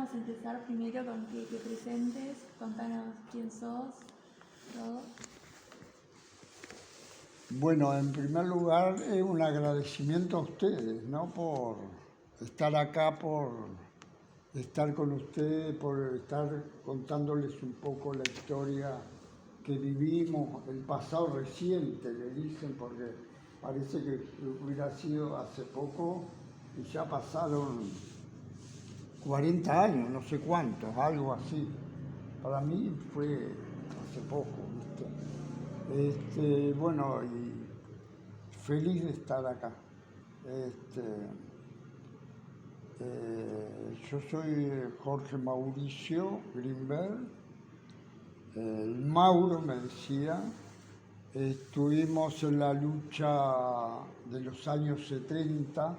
podríamos empezar primero con que te presentes, contanos quién sos, todo. Bueno, en primer lugar, un agradecimiento a ustedes, ¿no? Por estar acá, por estar con ustedes, por estar contándoles un poco la historia que vivimos, el pasado reciente, le dicen, porque parece que hubiera sido hace poco y ya pasaron 40 años, no sé cuántos, algo así. Para mí fue hace poco, ¿viste? Bueno, y feliz de estar acá. Yo soy Jorge Mauricio Grimberg, el Mauro me decía. Estuvimos en la lucha de los años 70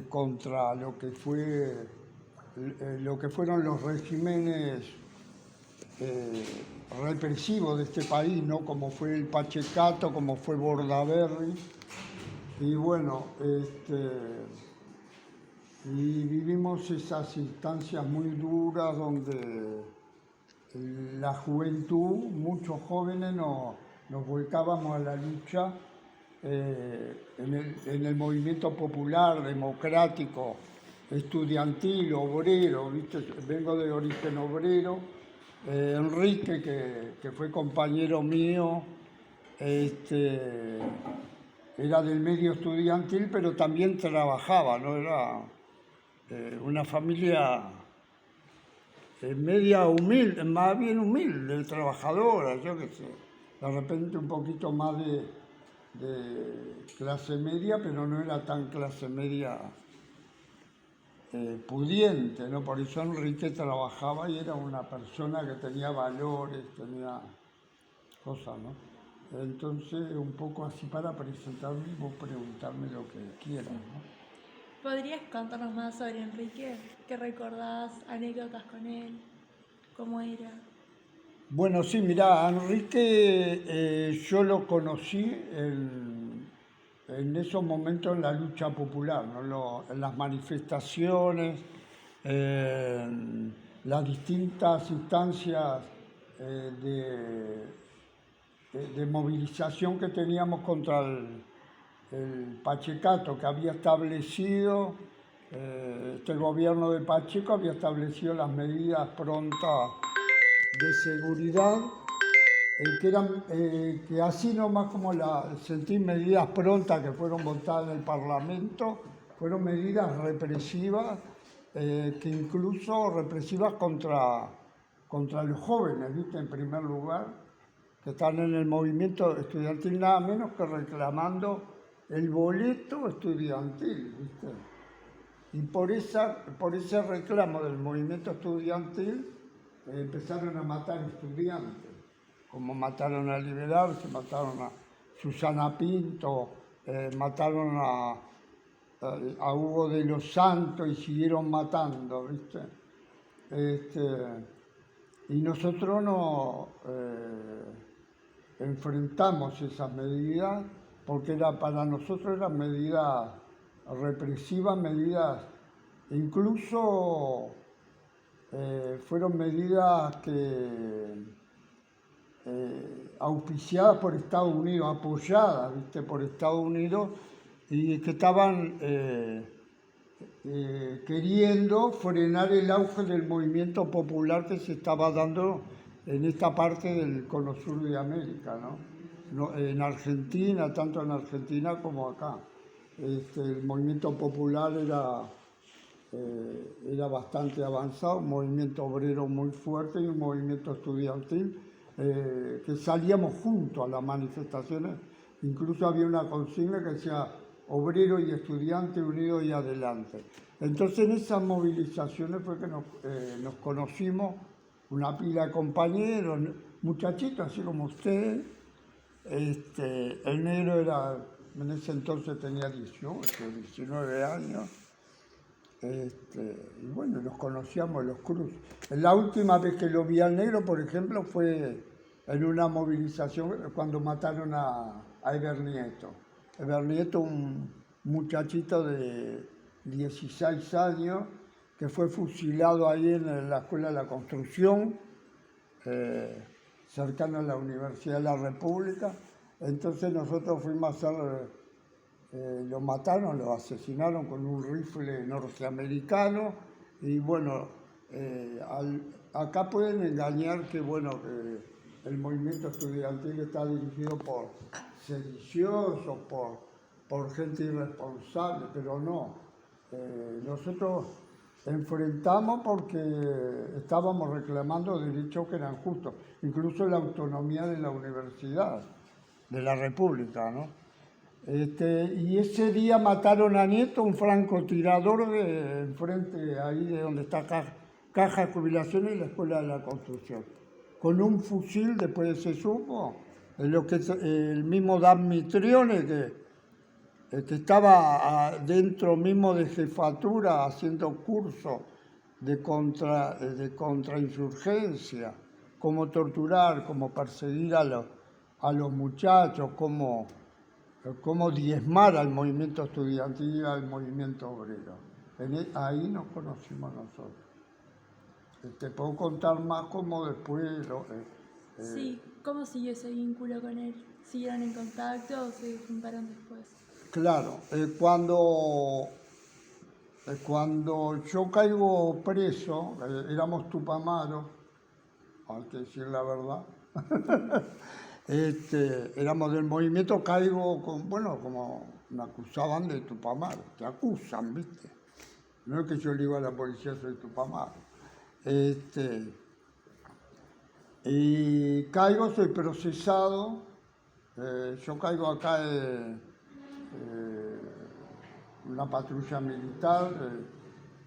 contra lo que fueron los regímenes represivos de este país, ¿no? Como fue el Pachecato, como fue Bordaberry. Y bueno, y vivimos esas instancias muy duras donde la juventud, muchos jóvenes nos volcábamos a la lucha en el movimiento popular, democrático, estudiantil, obrero, ¿viste? Vengo de origen obrero. Enrique, que fue compañero mío, era del medio estudiantil, pero también trabajaba, ¿no? Era una familia media humilde, más bien humilde, trabajadora, yo qué sé. De repente un poquito más de clase media, pero no era tan clase media pudiente, ¿no? Por eso Enrique trabajaba y era una persona que tenía valores, tenía cosas, ¿no? Entonces, un poco así para presentarme y vos preguntarme lo que quieras, ¿no? ¿Podrías contarnos más sobre Enrique? ¿Qué recordás? ¿Anécdotas con él? ¿Cómo era? Bueno, sí, mirá, Enrique yo lo conocí en esos momentos en la lucha popular, ¿no? En las manifestaciones, en las distintas instancias de movilización que teníamos contra el Pachecato, que había establecido, este gobierno de Pacheco había establecido las medidas prontas de seguridad, que así nomás como sentí medidas prontas que fueron votadas en el Parlamento, fueron medidas represivas, que incluso represivas contra los jóvenes, ¿viste? En primer lugar, que están en el movimiento estudiantil nada menos que reclamando el boleto estudiantil, ¿viste? Y por ese reclamo del movimiento estudiantil empezaron a matar estudiantes, como mataron a Liberarse, mataron a Susana Pinto, mataron a Hugo de los Santos y siguieron matando, ¿viste? Y nosotros nos enfrentamos esas medidas porque para nosotros eran medidas represivas, medidas incluso fueron medidas auspiciadas por Estados Unidos, apoyadas, ¿viste? Por Estados Unidos, y que estaban queriendo frenar el auge del movimiento popular que se estaba dando en esta parte del cono sur de América, ¿no? En Argentina, tanto en Argentina como acá. El movimiento popular era bastante avanzado, un movimiento obrero muy fuerte y un movimiento estudiantil que salíamos juntos a las manifestaciones. Incluso había una consigna que decía obrero y estudiante unidos y adelante. Entonces en esas movilizaciones fue que nos conocimos una pila de compañeros, muchachitos así como ustedes. El negro en ese entonces tenía 18, 19 años. Y bueno, los conocíamos los Cruz. La última vez que lo vi al negro, por ejemplo, fue en una movilización cuando mataron a Eber Nieto. Eber Nieto, un muchachito de 16 años que fue fusilado ahí en la Escuela de la Construcción, cercano a la Universidad de la República. Entonces nosotros fuimos a hacer, lo mataron, lo asesinaron con un rifle norteamericano y bueno, acá pueden engañar que bueno, que el movimiento estudiantil está dirigido por sediciosos, por gente irresponsable, pero no. Nosotros enfrentamos porque estábamos reclamando derechos que eran justos, incluso la autonomía de la universidad, de la República, ¿no? Y ese día mataron a Nieto, un francotirador de enfrente, ahí de donde está Caja de Jubilaciones y la Escuela de la Construcción, con un fusil, después se supo, el mismo Dan Mitrione, que estaba dentro mismo de jefatura haciendo cursos de contrainsurgencia, cómo torturar, cómo perseguir a los muchachos, cómo diezmar al movimiento estudiantil y al movimiento obrero. Ahí nos conocimos nosotros. Te puedo contar más cómo después... Sí, ¿cómo siguió ese vínculo con él? ¿Siguieron en contacto o se juntaron después? Claro, cuando yo caigo preso, éramos tupamaros, hay que decir la verdad, éramos del movimiento, caigo como me acusaban de tupamaro, te acusan, ¿viste? No es que yo le digo a la policía soy tupamaro. Y caigo, soy procesado, yo caigo acá una patrulla militar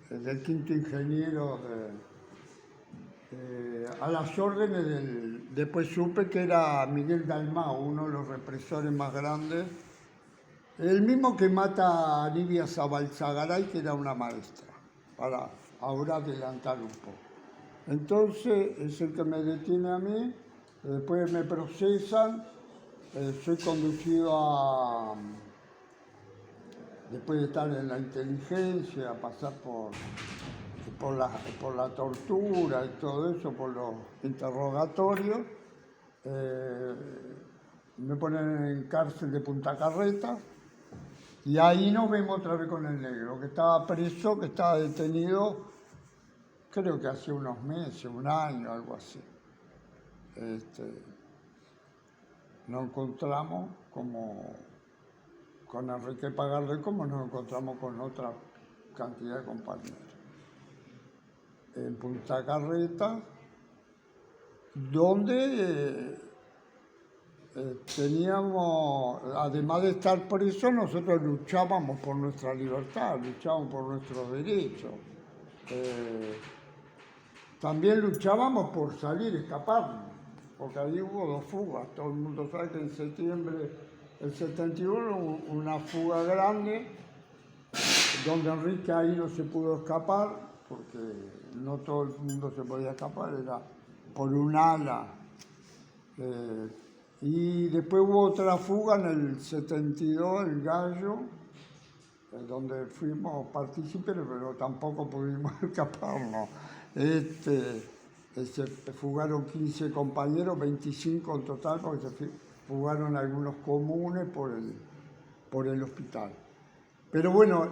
del quinto ingeniero a las órdenes después supe que era Miguel Dalmau, uno de los represores más grandes, el mismo que mata a Livia Zabalzagaray, que era una maestra, para ahora adelantar un poco. Entonces es el que me detiene a mí, después me procesan, soy conducido después de estar en la inteligencia, pasar por la tortura y todo eso, por los interrogatorios, me ponen en cárcel de Punta Carreta y ahí nos vemos otra vez con el negro, que estaba preso, que estaba detenido, creo que hace unos meses, un año, algo así. Nos encontramos con Enrique Pagarle, como nos encontramos con otra cantidad de compañeros. En Punta Carreta, donde teníamos, además de estar presos, nosotros luchábamos por nuestra libertad, luchábamos por nuestros derechos. También luchábamos por salir, escaparnos, porque ahí hubo 2 fugas. Todo el mundo sabe que en septiembre del 71 hubo una fuga grande, donde Enrique ahí no se pudo escapar, porque no todo el mundo se podía escapar, era por un ala. Y después hubo otra fuga en el 72, el Gallo, donde fuimos partícipes, pero tampoco pudimos escaparnos. Se fugaron 15 compañeros, 25 en total, porque se fugaron algunos comunes por el hospital. Pero bueno,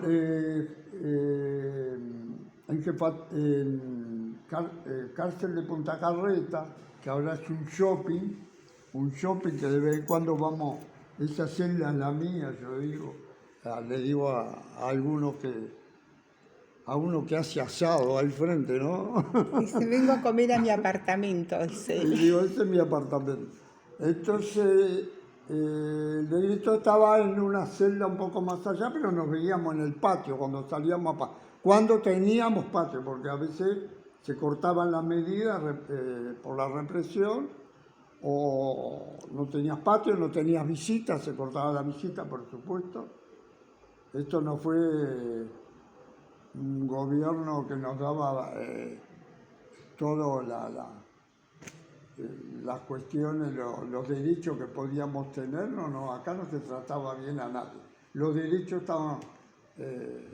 cárcel de Punta Carreta, que ahora es un shopping que de vez en cuando vamos, esa celda es la mía, yo digo, le digo a uno que hace asado al frente, ¿no? Dice, vengo a comer a mi apartamento, dice. Y digo, este es mi apartamento. Entonces, el negrito estaba en una celda un poco más allá, pero nos veíamos en el patio cuando salíamos cuando teníamos patio, porque a veces se cortaban las medidas por la represión, o no tenías patio, no tenías visitas, se cortaba la visita, por supuesto. Esto no fue un gobierno que nos daba todas las cuestiones, los derechos que podíamos tener. No, acá no se trataba bien a nadie. Los derechos estaban,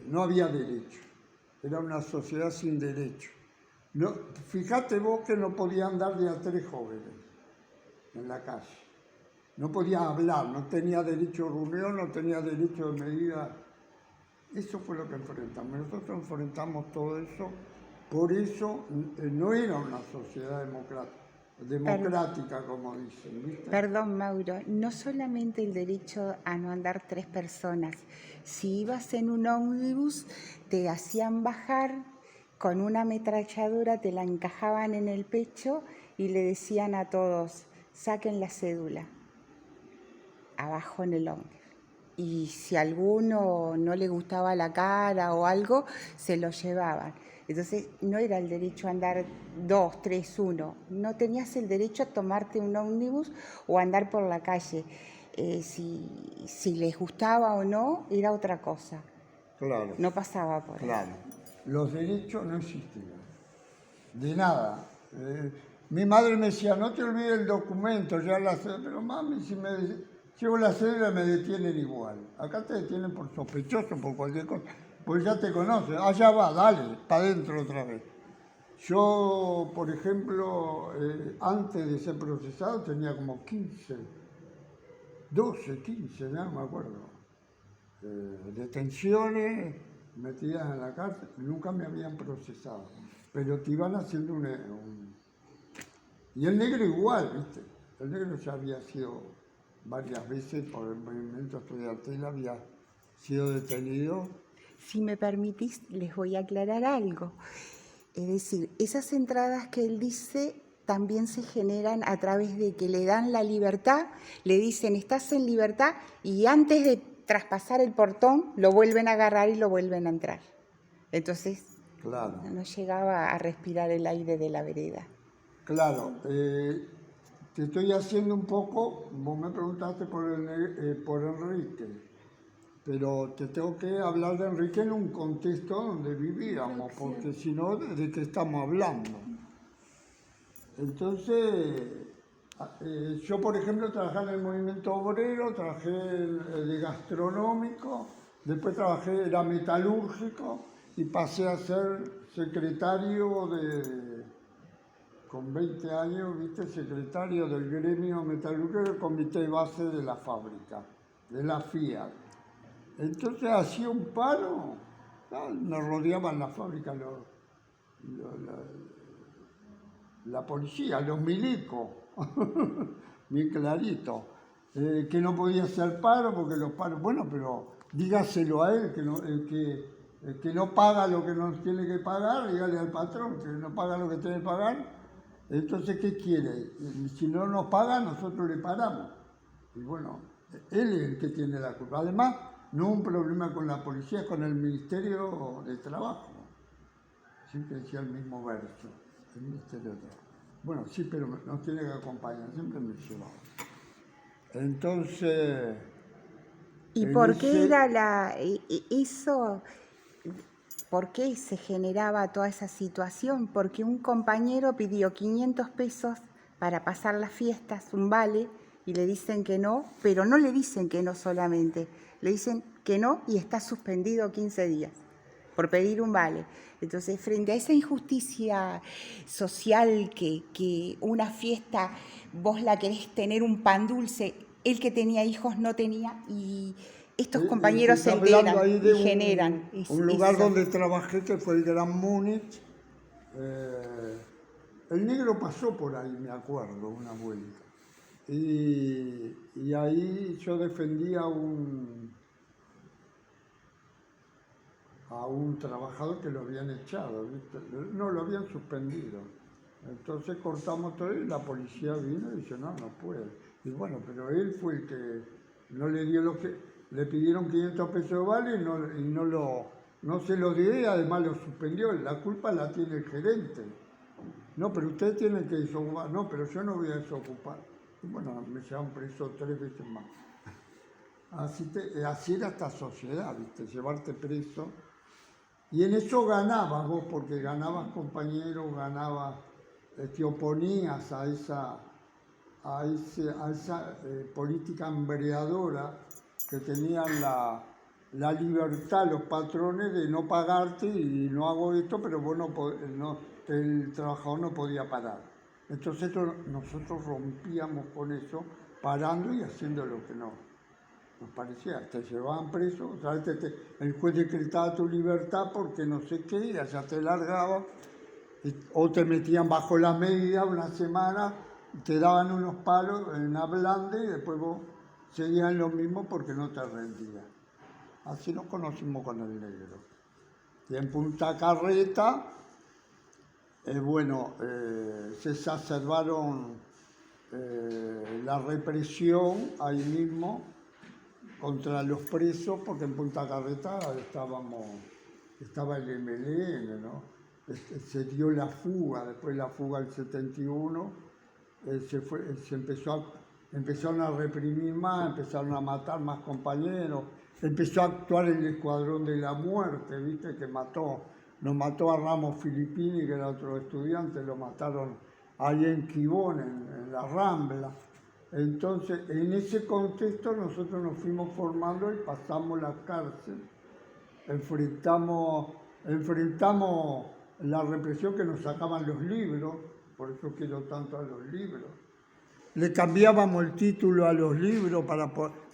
no había derecho. era una sociedad sin derecho. No, fíjate vos que no podían dar de a 3 jóvenes en la calle. No podía hablar, no tenía derecho a reunión, no tenía derecho de medida. Eso fue lo que enfrentamos. Nosotros enfrentamos todo eso. Por eso no era una sociedad democrática como dicen, ¿viste? Perdón, Mauro, no solamente el derecho a no andar 3 personas. Si ibas en un ómnibus, te hacían bajar con una ametralladora, te la encajaban en el pecho y le decían a todos, saquen la cédula, abajo en el ómnibus. Y si a alguno no le gustaba la cara o algo, se lo llevaban. Entonces no era el derecho a andar 2, 3, 1. No tenías el derecho a tomarte un ómnibus o a andar por la calle. Si les gustaba o no, era otra cosa. Claro. No pasaba por ahí. Claro. Los derechos no existían. De nada. Mi madre me decía, no te olvides el documento, ya la sé. Pero mami, si me llevo la cédula me detienen igual. Acá te detienen por sospechoso, por cualquier cosa. Pues ya te conocen. Allá va, dale, para adentro otra vez. Yo, por ejemplo, antes de ser procesado tenía como 12, 15, no me acuerdo. Detenciones, metidas en la cárcel, nunca me habían procesado. Pero te iban haciendo Y el negro igual, ¿viste? El negro ya había sido varias veces por el movimiento estudiantil, había sido detenido. Si me permitís, les voy a aclarar algo. Es decir, esas entradas que él dice también se generan a través de que le dan la libertad, le dicen estás en libertad y antes de traspasar el portón lo vuelven a agarrar y lo vuelven a entrar. Entonces Claro. no llegaba a respirar el aire de la vereda. Claro, te estoy haciendo un poco, vos me preguntaste por Enrique, pero te tengo que hablar de Enrique en un contexto donde vivíamos, porque si no, ¿de qué estamos hablando? Entonces, yo por ejemplo trabajé en el movimiento obrero, trabajé de gastronómico, después trabajé, era metalúrgico y pasé a ser secretario con 20 años, ¿viste? Secretario del gremio metalúrgico del comité de base de la fábrica, de la Fiat. Entonces hacía un paro, me rodeaban la fábrica la policía, los milicos, bien clarito, que no podía hacer paro porque los paros, bueno, pero dígaselo a él, el que no paga lo que nos tiene que pagar, dígale al patrón que no paga lo que tiene que pagar. Entonces, ¿qué quiere? Si no nos paga, nosotros le paramos. Y bueno, él es el que tiene la culpa. Además, no un problema con la policía, con el Ministerio de Trabajo. Siempre decía el mismo verso, el Ministerio de Trabajo. Bueno, sí, pero nos tiene que acompañar, siempre me llevaba. Entonces... ¿Y por qué era eso? ¿Por qué se generaba toda esa situación? Porque un compañero pidió 500 pesos para pasar las fiestas, un vale, y le dicen que no, pero no le dicen que no solamente, le dicen que no y está suspendido 15 días por pedir un vale. Entonces, frente a esa injusticia social que una fiesta, vos la querés tener un pan dulce, el que tenía hijos no tenía, y estos compañeros se enteran y generan. Un lugar donde trabajé que fue el Gran Múnich. El negro pasó por ahí, me acuerdo, una vuelta. Y ahí yo defendía a un trabajador que lo habían echado, ¿viste? No, lo habían suspendido. Entonces cortamos todo y la policía vino y dice, no puede. Y bueno, pero él fue el que no le dio lo que... Le pidieron 500 pesos de vale y no se lo dio y además lo suspendió. La culpa la tiene el gerente. No, pero usted tiene que desocupar. No, pero yo no voy a desocupar. Y bueno, me llevan preso 3 veces más. Así era esta sociedad, ¿viste? Llevarte preso. Y en eso ganabas vos, porque ganabas compañeros, te oponías a esa política embreadora que tenían la libertad a los patrones de no pagarte y no hago esto, pero vos el trabajador no podía parar. Entonces nosotros rompíamos con eso, parando y haciendo lo que nos parecía. Te llevaban preso, o sea, el juez decretaba tu libertad porque no sé qué, y allá te largaban, o te metían bajo la medida una semana, te daban unos palos en una blanda y después vos seguías lo mismo porque no te rendías. Así nos conocimos con el negro. Y en Punta Carreta, se exacerbaron la represión ahí mismo contra los presos, porque en Punta Carreta estaba el MLN, ¿no? Se dio la fuga, después la fuga del 71, empezaron a reprimir más, empezaron a matar más compañeros, empezó a actuar el Escuadrón de la Muerte, ¿viste? Que nos mató a Ramos Filippini, que era otro estudiante, lo mataron ahí en Quibón, en la Rambla. Entonces, en ese contexto nosotros nos fuimos formando y pasamos la cárcel, enfrentamos la represión que nos sacaban los libros, por eso quiero tanto a los libros. Le cambiábamos el título a los libros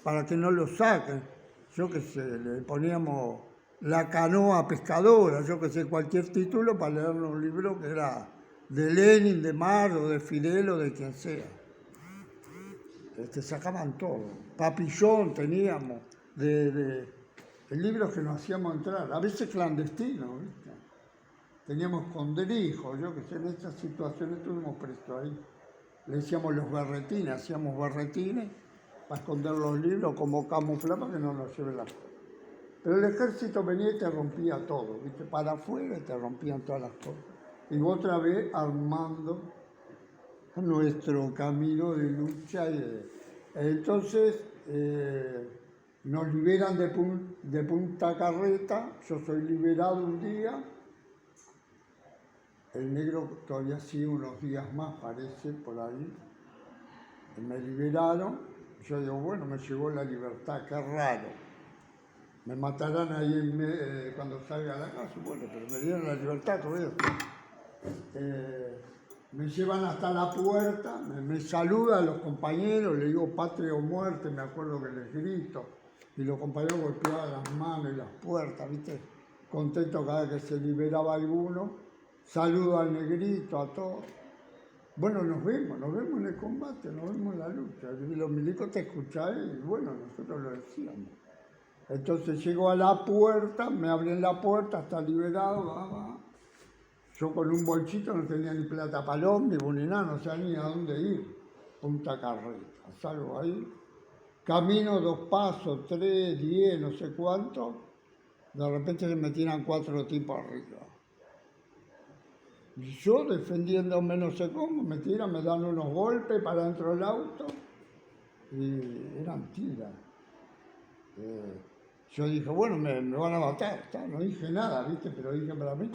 para que no los saquen. Yo qué sé, le poníamos La canoa pescadora, yo qué sé, cualquier título para leer un libro que era de Lenin, de Marx, o de Fidel, o de quien sea. Sacaban todo. Papillón teníamos, de libros que nos hacíamos entrar, a veces clandestinos, ¿viste? Teníamos escondrijos, yo que sé, en estas situaciones estuvimos presos ahí. Le decíamos los berretines, hacíamos berretines para esconder los libros como camuflar para que no nos lleven las cosas. Pero el ejército venía y te rompía todo, ¿viste? Para afuera y te rompían todas las cosas. Y otra vez armando nuestro camino de lucha. Entonces nos liberan de Punta Carreta, yo soy liberado un día, el negro todavía sigue unos días más, parece, por ahí, me liberaron, yo digo, bueno, me llegó la libertad, qué raro, me matarán ahí cuando salga a la casa, bueno, pero me dieron la libertad todavía. Me llevan hasta la puerta, me saludan los compañeros, le digo patria o muerte, me acuerdo que les grito, y los compañeros golpeaban las manos y las puertas, ¿viste? Contento cada vez que se liberaba alguno, saludo al negrito, a todos. Bueno, nos vemos en el combate, nos vemos en la lucha. Y los milicos te escuchan y bueno, nosotros lo decíamos. Entonces llego a la puerta, me abren la puerta, está liberado, va. Yo con un bolsito no tenía ni plata para el ómnibus ni nada, no sabía ni a dónde ir. Punta Carreta, salgo ahí, camino 2 pasos, 3, 10, no sé cuánto, de repente se me tiran 4 tipos arriba. Y yo defendiéndome no sé cómo, me dan unos golpes para dentro del auto y eran tiras. Yo dije, bueno, me van a matar, no dije nada, ¿viste? Pero dije para mí.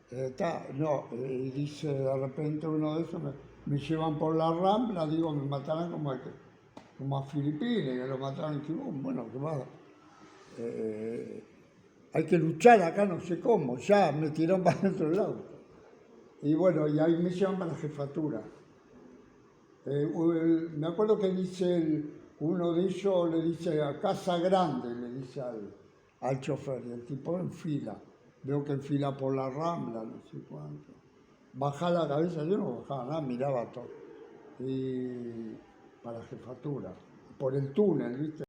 Y dice de repente uno de esos, me llevan por la Rambla, digo, me matarán como a Filippines, que lo mataron en Quibón. Bueno, ¿qué más? Hay que luchar acá, no sé cómo, ya me tiraron para dentro del auto. Y bueno, y ahí me llevan para la jefatura. Me acuerdo que uno de ellos le dice a Casa Grande, le dice al chofer, y el tipo en fila. Veo que enfila por la Rambla, no sé cuánto. Bajá la cabeza, yo no bajaba nada, miraba todo. Y para la jefatura, por el túnel, ¿viste?